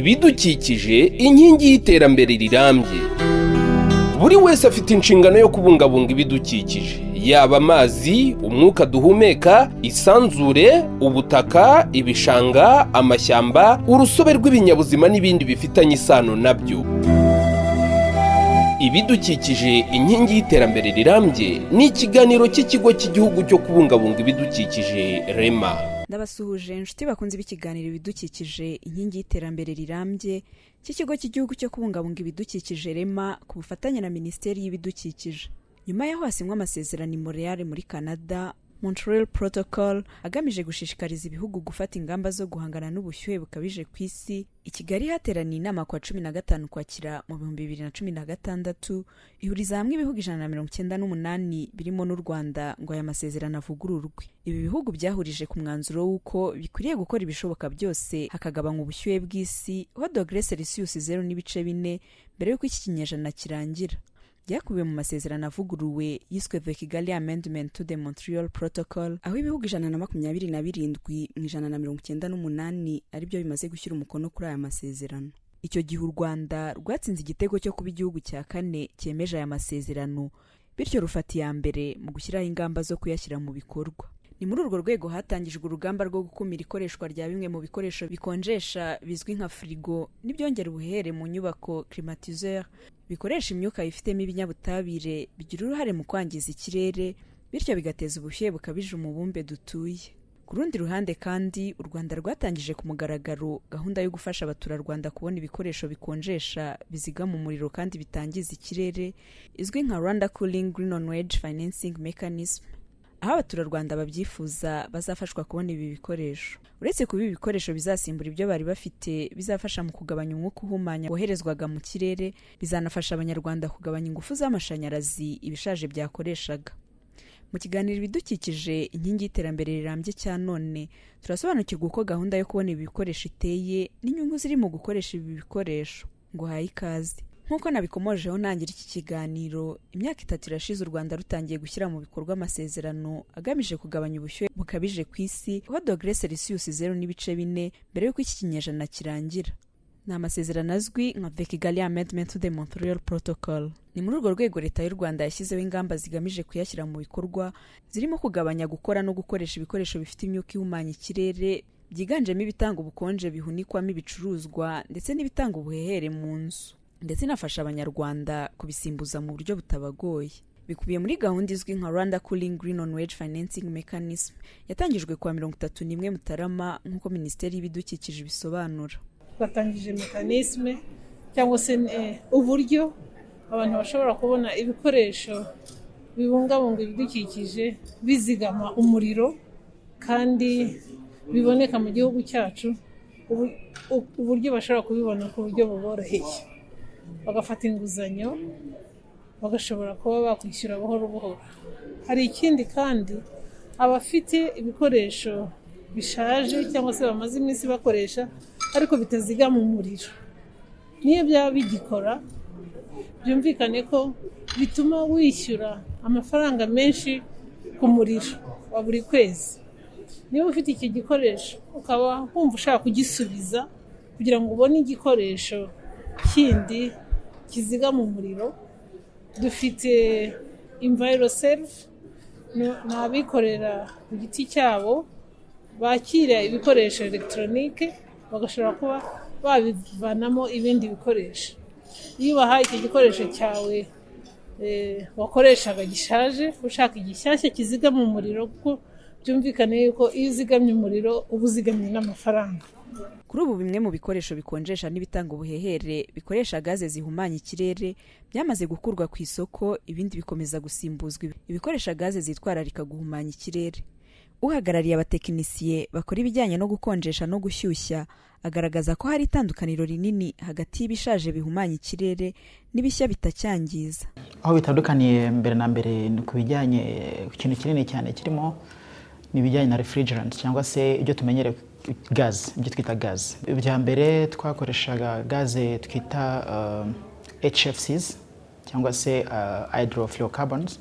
ibidukikije inkingi y'iterambere rirambye. Buri wese afite inshingano yo kubungabunga ibidukikije, yaba amazi, umwuka duhumeka, isanzure, ubutaka, ibishanga, amashyamba, urusobe rw'ibinyabuzima n'ibindi bifitanye isano nabyo. Ibidukikije inkingi y'iterambere rirambye ni ikiganiro cy'ikigo cy'igihugu cyo kubungabunga ibidukikije REMA. Ndabasuhuje inshuti bakunze b'ikiganiro ibidukikije inkingi y'iterambere rirambye cy'ikigo cy'igihugu cyo kubungabunga ibidukikije REMA ku bufatanye na Minisiteri y'Ibidukikije. Nyuma y'aho hasinywe amasezerano i Montreal muri Canada, Montreal Protocol agamije gushishikariza ibihugu gufata ingamba zo guhangana n'ubushyuhe bukabije ku isi, i Kigali hateraniye inama kwa 15 Ukwakira mu 2016 ihuriza hamwe ibihugu 198 birimo n'u Rwanda ngo aya masezerano avugururwe. Ibi bihugu byahurije ku mwanzuro w'uko bikwiriye gukora ibishoboka byose hakagabanywa ubushyuhe bw'isi ho dogere Celsius 0.4 mbere y'uko iki kinyejana kirangira. Byakubiye mu masezerano avuguruwe yiswe The Kigali Amendment to the Montreal Protocol, aho ibihugu 127 mu 198 ari byo bimaze gushyira umukono kuri aya masezerano. Icyo gihe u Rwanda rwatsinze igitego cyo kuba igihugu cya kane cyemeje aya masezerano, bityo rufata iya mbere mu gushyiraho ingamba zo kuyashyira mu bikorwa. Ni muri urwo rwego hatangijwe urugamba rwo gukumira ikoreshwa rya bimwe mu bikoresho bikonjesha bizwi nka frigo n'ibyongera ubuhehere mu nyubako climatiseur bikoresha imyuka ifitemo ibinyabutabire bigira uruhare mu kwangiza ikirere, bityo bigateza ubushyuhe bukabije umubumbe dutuye. Ku rundi ruhande kandi u Rwanda rwatangije ku mugaragaro gahunda yo gufasha abaturarwanda kubona ibikoresho bikonjesha bizigama umuriro kandi bitangiza ikirere izwi nka Rwanda Cooling Green on Wage Financing Mechanism, aho abaturarwanda babyifuza bazafashwa kubona ibi bikoresho. Uretse kuba ibi bikoresho bizasimbura ibyo bari bafite bizafasha mu kugabanya umwuka uhumanya woherezwaga mu kirere, bizanafasha abanyarwanda kugabanya ingufu z'amashanyarazi ibishaje byakoreshaga. Mu kiganiro ibidukikije inkingi y'iterambere rirambye cya none, turasobanukirwa uko gahunda yo kubona ibi bikoresho iteye n'inyungu ziri mu gukoresha ibi bikoresho. Ngo haye ikaze. Nk'uko nabikomojeho ntangira iki kiganiro, imyaka 3 irashize u Rwanda rutangiye gushyira mu bikorwa amasezerano agamije kugabanya ubushyuhe bukabije ku isi ho dogere Celsius 0.4 mbere y'uko iki kinyejana kirangira. Ni amasezerano azwi nka The Kigali Amendment to the Montreal Protocol. Ni muri urwo rwego leta y'u Rwanda yashyizeho ingamba zigamije kuyashyira mu bikorwa zirimo kugabanya gukora no gukoresha ibikoresho bifite imyuka ihumanya ikirere byiganjemo ibitanga ubukonje bihunikwamo ibicuruzwa ndetse n'ibitanga ubuhehere mu nzu, ndetse inafasha abanyarwanda kubisimbuza mu buryo butabagoye. Bikubiye muri gahunda izwi nka Rwanda Cooling Green on Wage Financing Mechanism yatangijwe kwa 31 Mutarama nk'uko Minisiteri y'Ibidukikije bisobanura. Batangije mekanisme cyangwa se uburyo abantu bashobora kubona ibikoresho bibungabunga ibidukikije bizigama umuriro kandi biboneka mu gihugu cyacu, uburyo bashobora kubibona ku buryo buboroheye, bagafata inguzanyo bagashobora kuba bakwishyura buhoro buhoro. Hari ikindi kandi abafite ibikoresho bishaje cyangwa se bamaze iminsi bakoresha ariko bitazigama umuriro, niyo byaba bigikora byumvikane ko bituma wishyura amafaranga menshi ku muriro wa buri kwezi. Niba ufite iki gikoresho ukaba wumva ushaka kugisubiza kugira ngo ubone igikoresho kindi kizigama umuriro, dufite EnviroServe n'abikorera ku giti cyabo bakira ibikoresho electronique bagashobora kuba babivanamo ibindi bikoresho. Iyo bahaye iki gikoresho cyawe wakoreshaga gishaje ushaka igishyashya kizigama umuriro, kuko byumvikane yuko iyo uzigamye umuriro uba uzigamye n'amafaranga. Kuri ubu bimwe mu bikoresho bikonjesha n'ibitanga ubuhehere bikoresha gaze zihumanya ikirere byamaze gukurwa ku isoko, ibindi bikomeza gusimbuzwa ibikoresha gaze zitwararika guhumanya ikirere. Uhagarariye abatekinisiye bakora ibijyanye no gukonjesha no gushyushya agaragaza ko hari itandukaniro rinini hagati y'ibishaje bihumanya ikirere n'ibishya bitacyangiza. Aho bitandukaniye mbere na mbere ku bijyanye ikintu kinini cyane kirimo n'ibijyanye na refrigerant cyangwa se ibyo tumenyere gaz, ibyo twita gaz. Ibya mbere twakoreshaga gaze twita HFCs cyangwa se hydrofluorocarbons,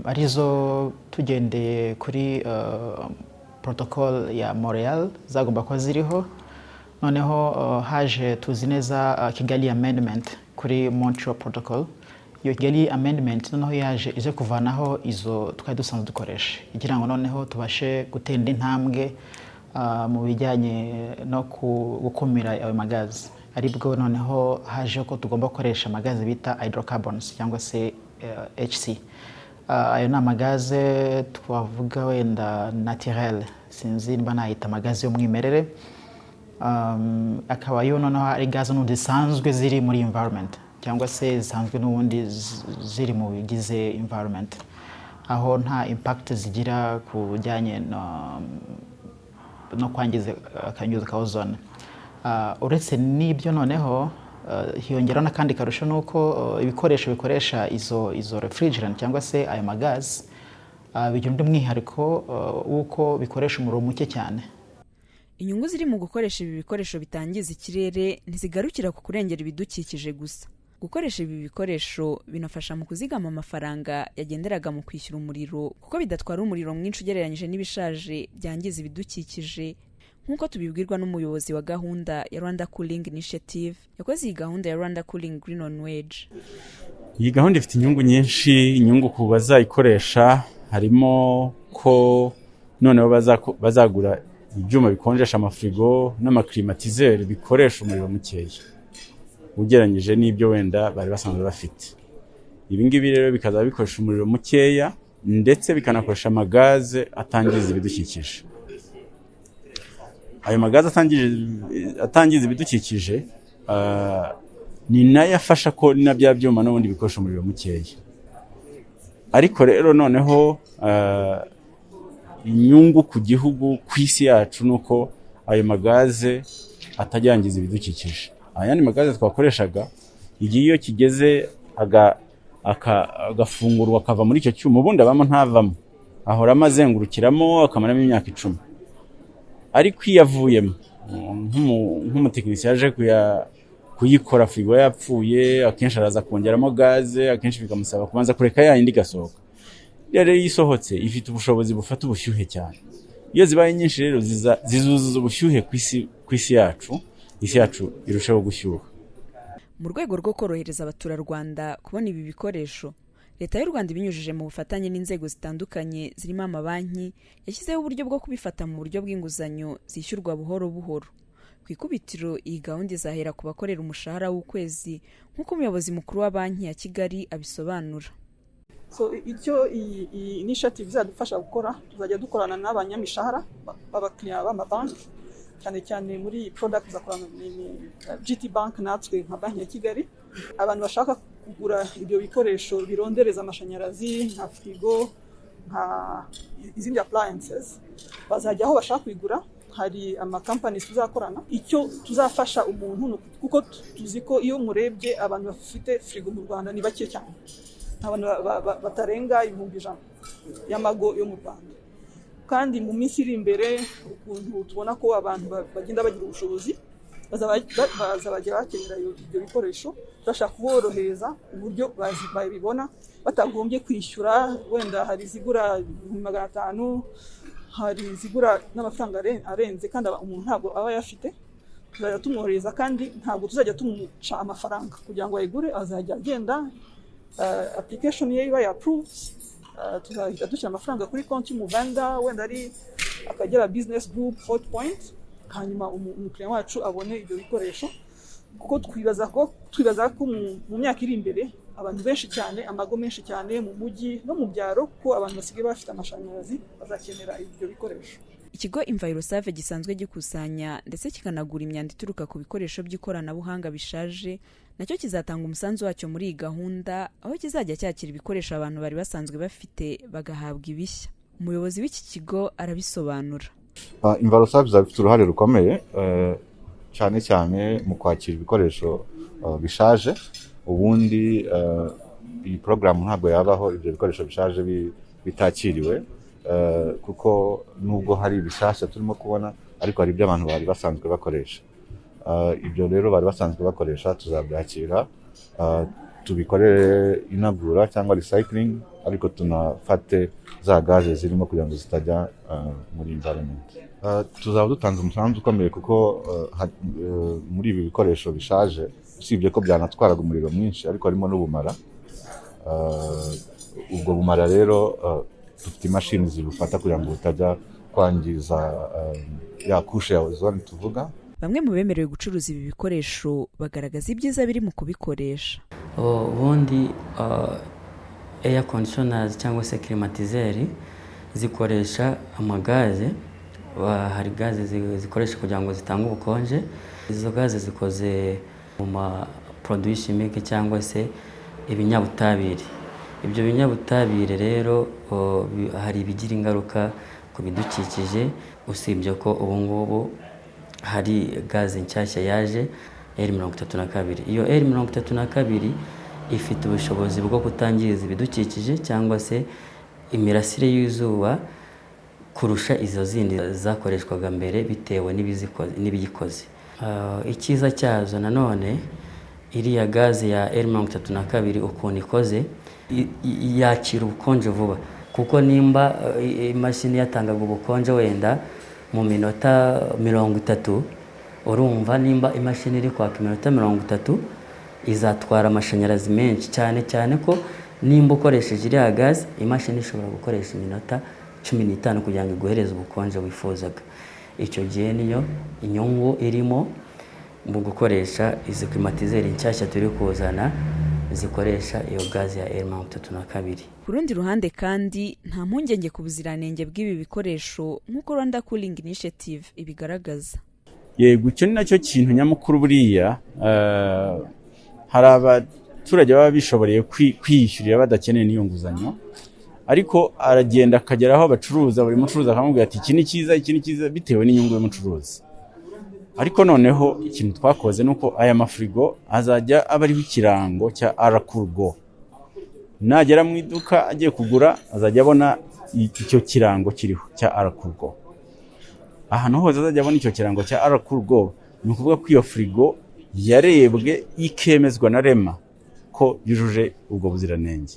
arizo tugendeye kuri protocol ya Montreal zagomba kuba ziriho noneho haje tuzi neza Kigali amendment kuri Montreal protocol. Iyo Kigali amendment noneho yaje ize kuvanaho izo twari dusanzwe dukoresha igira ngo noneho tubashe gutenda intambwe mu bijyanye no gukumira ayo magazi. Aribwo noneho haje ko tugomba gukoresha amagazi bita hydrocarbons cyangwa se HC. Ayo ni amagaze twavuga wenda naturel, sinzi niba nayita amagazi y'umwimerere. Akaba yo noneho ari gaze n'ubundi zisanzwe ziri muri environment cyangwa se zisanzwe n'ubundi ziri mu bigize environment, aho nta impact zigira ku bijyanye no kwangiza akanyuzo ka ozone. Uretse n'ibyo noneho hiyongeraho n'akandi karusho nuko ibikoresho bikoresha izo refrigerant cyangwa se ayo magazi bigira undi mwihariko w'uko bikoresha umuriro muke cyane. Inyungu ziri mu gukoresha ibi bikoresho bitangiza ikirere ntizigarukira ku kurengera ibidukikije gusa. Gukoresha ibi bikoresho binafasha mu kuzigama amafaranga yagenderaga mu kwishyura umuriro kuko bidatwara umuriro mwinshi ugereranyije n'ibishaje byangiza ibidukikije, nk'uko tubibwirwa n'umuyobozi wa gahunda ya Rwanda Cooling Initiative yakoze iyi gahunda ya Rwanda Cooling Green on Wage. Iyi gahunda ifite inyungu nyinshi. Inyungu ku bazayikoresha harimo ko noneho bazagura ibyuma bikonjesha amafrigo n'amaklimatizeri bikoresha umuriro mukeya ugereranyije n'ibyo wenda bari basanzwe bafite. Ibi ngibi rero bikaza bikoresha umuriro mukeya ndetse bikanakoresha amagaze atangiza ibidukikije. Ayo magaze atangiza ibidukikije ni nayo afasha ko na bya byuma n'ubundi bikoresha umuriro mukeya. Ariko rero noneho inyungu ku gihugu, ku isi yacu, nuko ayo magaze atajyangiza ibidukikije. Ayandi magaze twakoreshaga igihe iyo kigeze agafungurwa akava muri icyo cyuma, ubundi abamo ntavamo, ahora amazengurukiramo akamaramo imyaka 10. Ariko iyo avuyemo nk'umutekinisiye yaje kuyikora frigo yapfuye, akenshi araza kongeramo gaze, akenshi bikamusaba kubanza kureka yindi gasohoka. Rero yisohotse ifite ubushobozi bufata ubushyuhe cyane. Iyo zibaye nyinshi rero zizuzuza ubushyuhe ku isi yacu, isi yacu irushaho gushyuha. Mu rwego rwo korohereza abaturarwanda kubona ibi bikoresho, Leta y'u Rwanda ibinyujije mu bufatanye n'inzego zitandukanye zirimo amabanki yashyizeho uburyo bwo kubifata mu buryo bw'inguzanyo zishyurwa buhoro buhoro. Ku ikubitiro iyi gahunda izahera ku bakorera umushahara w'ukwezi nk'uko umuyobozi mukuru wa banki ya Kigali abisobanura. So icyo iyi initiative izadufasha gukora, tuzajya dukorana n'abanyamishahara b'abakiriya b'amabanki, cyane cyane muri product zakorana GT Bank natwe nka banki ya Kigali. Abantu bashaka kugura ibyo bikoresho birondereza amashanyarazi nka frigo, nka izindi appliances, bazajya aho bashaka kwigura. Hari companies tuzakorana. Icyo tuzafasha umuntu kuko tuzi ko iyo murebye abantu bafite frigo mu Rwanda ni bake cyane, abantu batarenga 100,000 y'amago yo mu Rwanda. Kandi mu minsi iri imbere ukuntu tubona ko abantu bagenda bagira ubushobozi bazabajya bakenera ibyo bikoresho, turashaka kuborohereza uburyo babibona batagombye kwishyura. Wenda hari zigura 500, hari zigura n'amafaranga arenze kandi umuntu ntabwo aba yafite. Tuzajya tumwohereza kandi ntabwo tuzajya tumuca amafaranga kugira ngo ayigure. Azajya agenda application ye iba approved, tuzahita dushyira amafaranga kuri konti y'umuvanda, wenda ari Akagera Business Group Hotpoint, hanyuma umukiriya wacu abone ibyo bikoresho. Kuko twibaza ko mu myaka iri imbere abantu benshi cyane, amago menshi cyane mu mujyi no mu byaro, ko abantu basigaye bafite amashanyarazi bazakenera ibyo bikoresho. Ikigo Envirosave gisanzwe gikusanya ndetse kikanagura imyanda ituruka ku bikoresho by'ikoranabuhanga bishaje, nacyo kizatanga umusanzu wacyo muri iyi gahunda, aho kizajya cyakira ibikoresho abantu bari basanzwe bafite bagahabwa ibishya. Umuyobozi w'iki kigo arabisobanura. Envirosave zafite uruhare rukomeye cyane cyane mu kwakira ibikoresho bishaje. Ubundi iyi program ntabwo yabaho ibyo bikoresho bishaje bitakiriwe, kuko nubwo hari ibishasha turimo kubona, ariko hari ibyo abantu bari basanzwe bakoresha. Ibyo rero bari basanzwe bakoresha tuzabyakira, tubikorere inagura cyangwa recycling, ariko tunafate za gaze zirimo kugira ngo zitajya muri environment. Tuzaba dutanze umusanzu ukomeye kuko muri ibi bikoresho bishaje, usibye ko byanatwaraga umuriro mwinshi, ariko harimo n'ubumara. Ubwo bumara rero dufite imashini zibufata kugira ngo butajya kwangiza ya kushe ya ozone tuvuga. Bamwe mu bemerewe gucuruza ibi bikoresho bagaragaza ibyiza biri mu kubikoresha. Ubundi air conditioners cyangwa se climatiseri zikoresha amagaze. Hari gaze zikoresha kugira ngo zitange ubukonje. Izo gaze zikoze mu ma produits chimiques cyangwa se ibinyabutabire. Ibyo binyabutabire rero hari ibigira ingaruka ku bidukikije, usibye ko ubu ngubu hari gaze nshyashya yaje R32. Iyo R32 ifite ubushobozi bwo kutangiza ibidukikije cyangwa se imirasire y'izuba kurusha izo zindi zakoreshwaga mbere bitewe n'ibiyikoze. Icyiza cyazo nanone, iriya gaze ya R32 ukuntu ikoze yakira ubukonje vuba, kuko nimba imashini yatangaga ubukonje wenda mu minota 30, urumva nimba imashini iri kwaka iminota 30 izatwara amashanyarazi menshi, cyane ko nimba ukoresheje iriya gaze, imashini ishobora gukoresha iminota 15 kugira ngo iguhereze ubukonje wifuzaga. Icyo gihe niyo inyungu irimo mu gukoresha izi climatiseri nshyashya turi kuzana zikoresha iyo gaze ya R32. Ku rundi ruhande kandi nta mpungenge ku buziranenge bw'ibi bikoresho nk'uko Rwanda Cooling Initiative ibigaragaza. Yego, icyo ni nacyo kintu nyamukuru buriya. Hari abaturage baba bishoboreye kwiyishyurira badakeneye n'iyo nguzanyo, ariko aragenda akagera aho bacuruza, buri mucuruzi akamubwira ati iki ni cyiza bitewe n'inyungu y'umucuruzi. Ariko noneho ikintu twakoze nuko aya mafrigo azajya aba ariho ikirango cya arakurgo. Nagera mu iduka agiye kugura azajya abona icyo kirango kiriho cya arakurgo. Ahantu hose azajya abona icyo kirango cya arakurgo, ni ukuvuga ko iyo frigo yarebwe ikemezwa na REMA ko yujuje ubwo buziranenge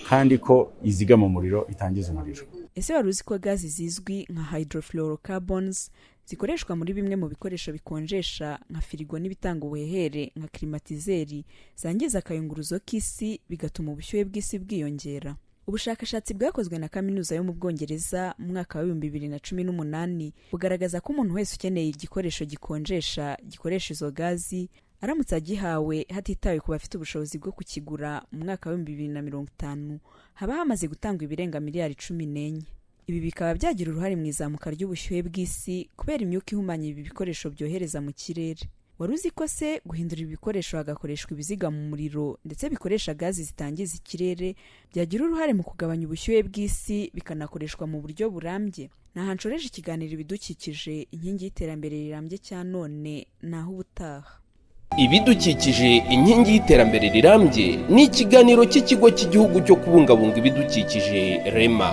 kandi ko izigama umuriro, itangiza umuriro. Ese wari uzi ko gazi zizwi nka hydrofluorocarbons zikoreshwa muri bimwe mu bikoresho bikonjesha nka firigo n'ibitanga ubuhehere nka climatiseri zangiza akayunguruzo k'isi, bigatuma ubushyuhe bw'isi bwiyongera? Ubushakashatsi bwakozwe na kaminuza yo mu Bwongereza mu mwaka wa 2018 bugaragaza ko umuntu wese ukeneye igikoresho gikonjesha gikoresha izo gazi aramutse agihawe hatitawe ku bafite ubushobozi bwo kukigura mu mwaka wa 2050 haba hamaze gutangwa ibirenga miliyari 14. Ibi bikaba byagira uruhare mu izamuka ry'ubushyuhe bw'isi kubera imyuka ihumanya ibi bikoresho byohereza mu kirere. Wari uzi ko se guhindura ibikoresho hagakoreshwa ibiziga mu muriro ndetse bikoresha gazi zitangiza ikirere byagira uruhare mu kugabanya ubushyuhe bw'isi bikanakoreshwa mu buryo burambye? Nahanshoreje ikiganiro ibidukikije, inkingi y'iterambere rirambye cya none, naho ubutaha. Ibidukikije, inkingi y'iterambere rirambye ni ikiganiro cy'ikigo cy'igihugu cyo kubungabunga ibidukikije REMA.